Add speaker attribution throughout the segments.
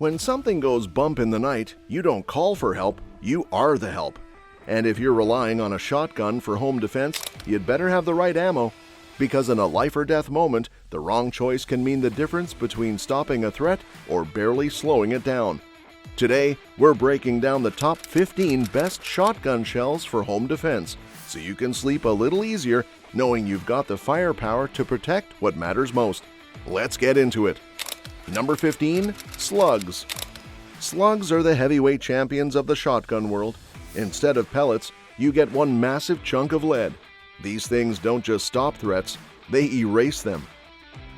Speaker 1: When something goes bump in the night, you don't call for help, you are the help. And if you're relying on a shotgun for home defense, you'd better have the right ammo. Because in a life or death moment, the wrong choice can mean the difference between stopping a threat or barely slowing it down. Today, we're breaking down the top 15 best shotgun shells for home defense, so you can sleep a little easier knowing you've got the firepower to protect what matters most. Let's get into it. Number 15. Slugs. Slugs are the heavyweight champions of the shotgun world. Instead of pellets, you get one massive chunk of lead. These things don't just stop threats, they erase them.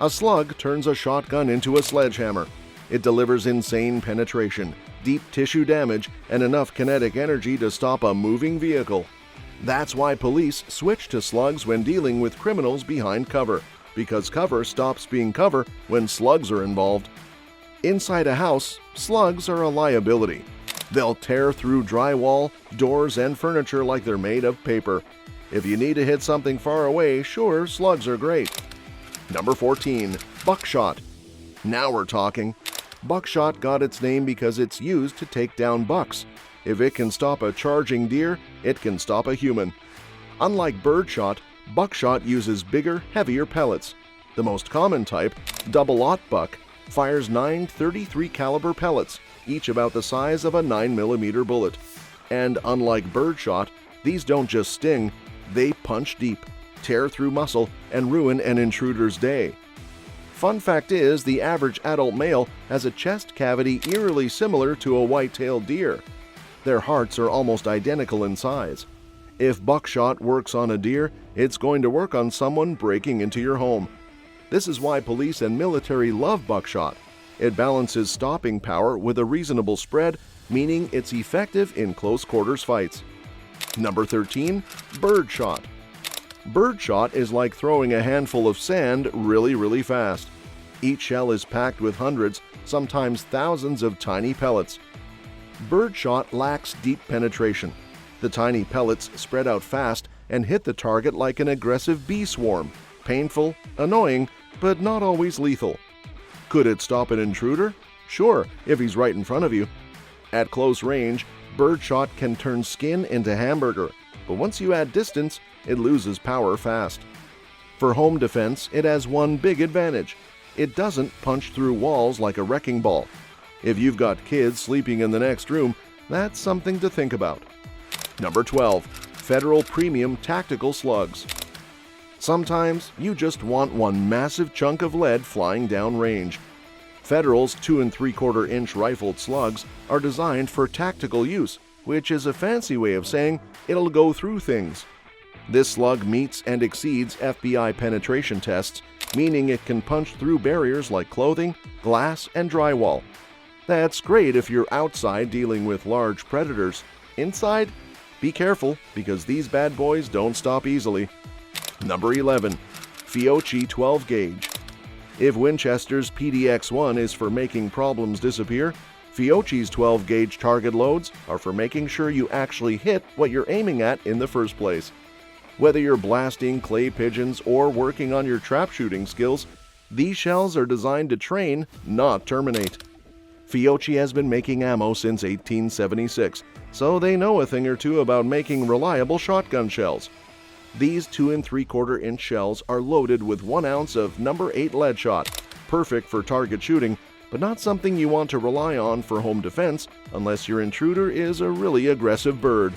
Speaker 1: A slug turns a shotgun into a sledgehammer. It delivers insane penetration, deep tissue damage, and enough kinetic energy to stop a moving vehicle. That's why police switch to slugs when dealing with criminals behind cover, because cover stops being cover when slugs are involved. Inside a house, slugs are a liability. They'll tear through drywall, doors, and furniture like they're made of paper. If you need to hit something far away, sure, slugs are great. Number 14. Buckshot. Now we're talking. Buckshot got its name because it's used to take down bucks. If it can stop a charging deer, it can stop a human. Unlike birdshot, buckshot uses bigger, heavier pellets. The most common type, Bellot buck, fires 9 .33 caliber pellets, each about the size of a 9mm bullet. And unlike birdshot, these don't just sting, they punch deep, tear through muscle, and ruin an intruder's day. Fun fact is, the average adult male has a chest cavity eerily similar to a white-tailed deer. Their hearts are almost identical in size. If buckshot works on a deer, it's going to work on someone breaking into your home. This is why police and military love buckshot. It balances stopping power with a reasonable spread, meaning it's effective in close quarters fights. Number 13. Birdshot. Birdshot is like throwing a handful of sand really fast. Each shell is packed with hundreds, sometimes thousands of tiny pellets. Birdshot lacks deep penetration. The tiny pellets spread out fast and hit the target like an aggressive bee swarm. Painful, annoying, but not always lethal. Could it stop an intruder? Sure, if he's right in front of you. At close range, birdshot can turn skin into hamburger, but once you add distance, it loses power fast. For home defense, it has one big advantage. It doesn't punch through walls like a wrecking ball. If you've got kids sleeping in the next room, that's something to think about. Number 12. Federal Premium Tactical Slugs. Sometimes you just want one massive chunk of lead flying down range. Federal's 2 3/4 inch rifled slugs are designed for tactical use, which is a fancy way of saying it'll go through things. This slug meets and exceeds FBI penetration tests, meaning it can punch through barriers like clothing, glass, and drywall. That's great if you're outside dealing with large predators. Inside, be careful because these bad boys don't stop easily. Number 11. Fiocchi 12 gauge. If Winchester's PDX-1 is for making problems disappear, Fiocchi's 12 gauge target loads are for making sure you actually hit what you're aiming at in the first place. Whether you're blasting clay pigeons or working on your trap shooting skills, these shells are designed to train, not terminate. Fiocchi has been making ammo since 1876, so they know a thing or two about making reliable shotgun shells. These 2 3/4 inch shells are loaded with 1 ounce of number 8 lead shot, perfect for target shooting, but not something you want to rely on for home defense unless your intruder is a really aggressive bird.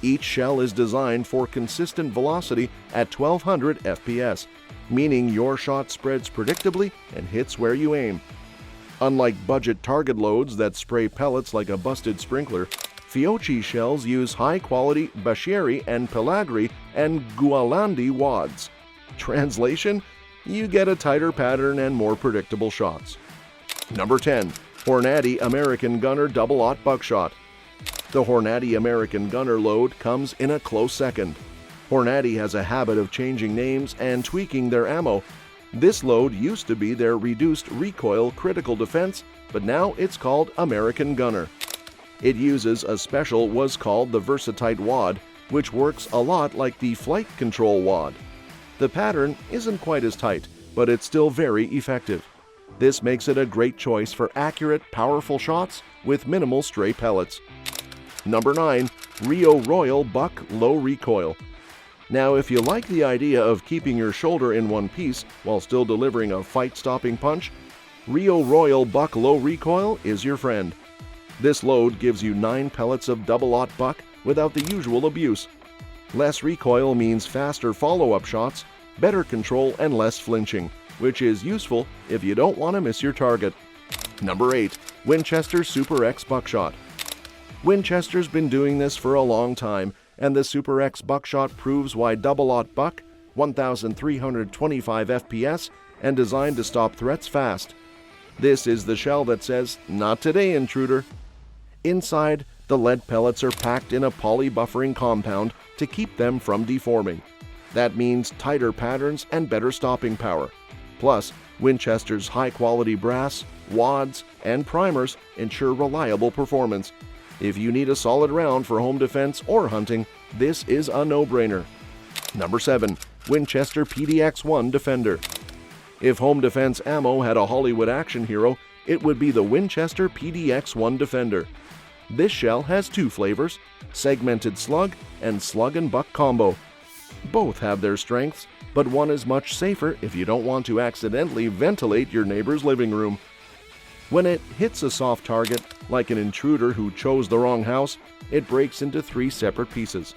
Speaker 1: Each shell is designed for consistent velocity at 1200 FPS, meaning your shot spreads predictably and hits where you aim. Unlike budget target loads that spray pellets like a busted sprinkler, Fiocchi shells use high-quality Bashiri and Pelagri and Gualandi wads. Translation? You get a tighter pattern and more predictable shots. Number 10. Hornady American Gunner Double-Aught Buckshot. The Hornady American Gunner load comes in a close second. Hornady has a habit of changing names and tweaking their ammo. This load used to be their reduced recoil critical defense, but now it's called American Gunner. It uses a special what's called the Versatite wad, which works a lot like the flight control wad. The pattern isn't quite as tight, but it's still very effective. This makes it a great choice for accurate, powerful shots with minimal stray pellets. Number 9. Recoil Buck Low Recoil. Now, if you like the idea of keeping your shoulder in one piece while still delivering a fight-stopping punch, Recoil Buck Low Recoil is your friend. This load gives you 9 pellets of double-aught buck without the usual abuse. Less recoil means faster follow-up shots, better control, and less flinching, which is useful if you don't want to miss your target. Number 8. Winchester Super X Buckshot. Winchester's been doing this for a long time, and the Super X Buckshot proves why double-aught buck, 1,325 FPS, and designed to stop threats fast. This is the shell that says, "Not today, intruder." Inside, the lead pellets are packed in a poly-buffering compound to keep them from deforming. That means tighter patterns and better stopping power. Plus, Winchester's high-quality brass, wads, and primers ensure reliable performance. If you need a solid round for home defense or hunting, this is a no-brainer. Number 7. Winchester PDX-1 Defender. If home defense ammo had a Hollywood action hero, it would be the Winchester PDX-1 Defender. This shell has 2 flavors, segmented slug and slug and buck combo. Both have their strengths, but one is much safer if you don't want to accidentally ventilate your neighbor's living room. When it hits a soft target, like an intruder who chose the wrong house, it breaks into 3 separate pieces.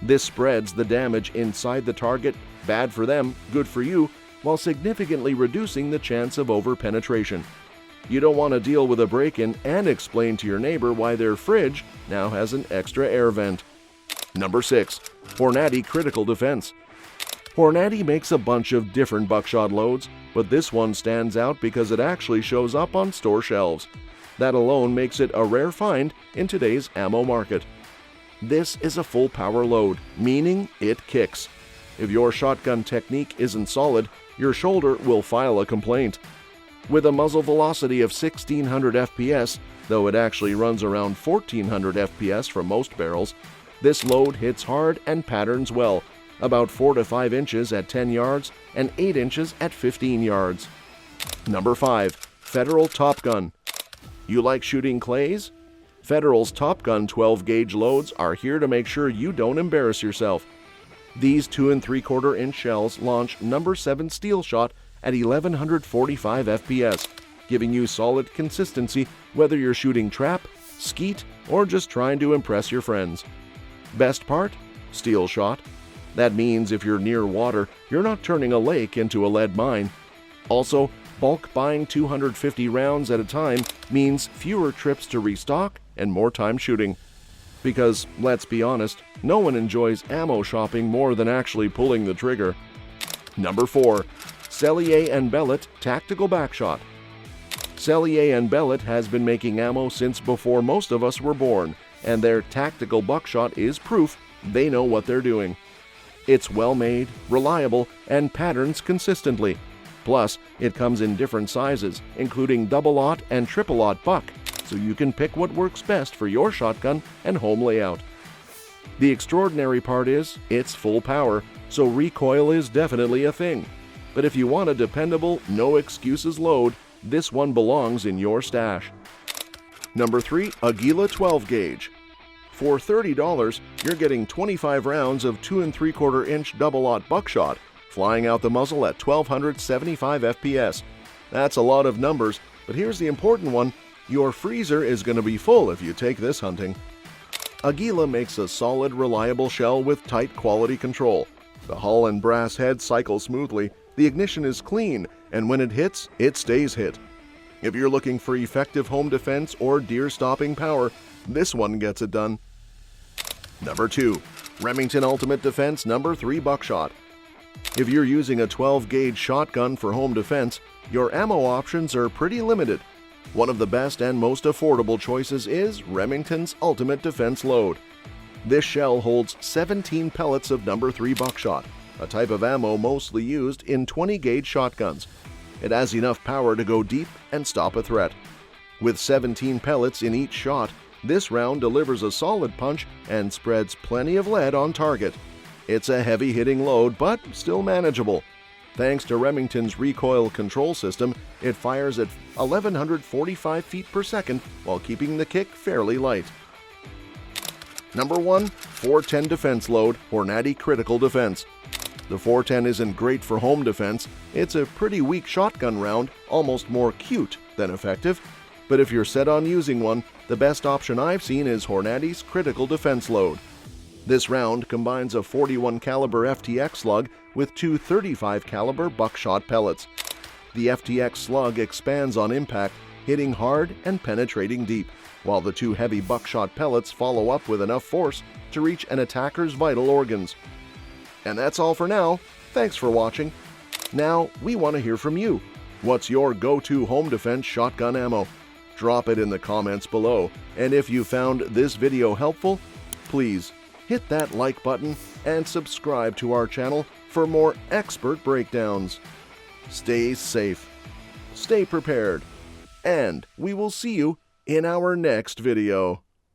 Speaker 1: This spreads the damage inside the target, bad for them, good for you, while significantly reducing the chance of over-penetration. You don't want to deal with a break-in and explain to your neighbor why their fridge now has an extra air vent. Number 6. Hornady Critical Defense. Hornady makes a bunch of different buckshot loads, but this one stands out because it actually shows up on store shelves. That alone makes it a rare find in today's ammo market. This is a full power load, meaning it kicks. If your shotgun technique isn't solid, your shoulder will file a complaint. With a muzzle velocity of 1600 FPS, though it actually runs around 1400 FPS for most barrels, this load hits hard and patterns well, about 4 to 5 inches at 10 yards and 8 inches at 15 yards. Number 5. Federal Top Gun. You like shooting clays? Federal's Top Gun 12-gauge loads are here to make sure you don't embarrass yourself. These 2 3/4 inch shells launch number 7 steel shot at 1145 FPS, giving you solid consistency whether you're shooting trap, skeet, or just trying to impress your friends. Best part? Steel shot. That means if you're near water, you're not turning a lake into a lead mine. Also, bulk buying 250 rounds at a time means fewer trips to restock and more time shooting. Because, let's be honest, no one enjoys ammo shopping more than actually pulling the trigger. Number 4. Sellier and Bellot Tactical Backshot. Sellier and Bellot has been making ammo since before most of us were born, and their tactical buckshot is proof they know what they're doing. It's well made, reliable, and patterns consistently. Plus, it comes in different sizes, including double-aught and triple-aught buck, so you can pick what works best for your shotgun and home layout. The extraordinary part is, it's full power, so recoil is definitely a thing. But if you want a dependable, no-excuses load, this one belongs in your stash. Number 3. Aguila 12-gauge. For $30, you're getting 25 rounds of 2 3/4 inch double-aught buckshot, flying out the muzzle at 1275 FPS. That's a lot of numbers, but here's the important one. Your freezer is going to be full if you take this hunting. Aguila makes a solid, reliable shell with tight quality control. The hull and brass head cycle smoothly, the ignition is clean, and when it hits, it stays hit. If you're looking for effective home defense or deer-stopping power, this one gets it done. Number 2. Remington Ultimate Defense No. 3 Buckshot. If you're using a 12-gauge shotgun for home defense, your ammo options are pretty limited. One of the best and most affordable choices is Remington's Ultimate Defense Load. This shell holds 17 pellets of No. 3 Buckshot, a type of ammo mostly used in 20-gauge shotguns. It has enough power to go deep and stop a threat. With 17 pellets in each shot, this round delivers a solid punch and spreads plenty of lead on target. It's a heavy-hitting load, but still manageable. Thanks to Remington's recoil control system, it fires at 1,145 feet per second while keeping the kick fairly light. Number 1. 410 Defense Load Hornady Critical Defense. The 410 isn't great for home defense. It's a pretty weak shotgun round, almost more cute than effective. But if you're set on using one, the best option I've seen is Hornady's Critical Defense Load. This round combines a 41 caliber FTX slug with two 35 caliber buckshot pellets. The FTX slug expands on impact, hitting hard and penetrating deep, while the two heavy buckshot pellets follow up with enough force to reach an attacker's vital organs. And that's all for now. Thanks for watching. Now, we want to hear from you. What's your go-to home defense shotgun ammo? Drop it in the comments below. And if you found this video helpful, please hit that like button and subscribe to our channel for more expert breakdowns. Stay safe, stay prepared, and we will see you in our next video.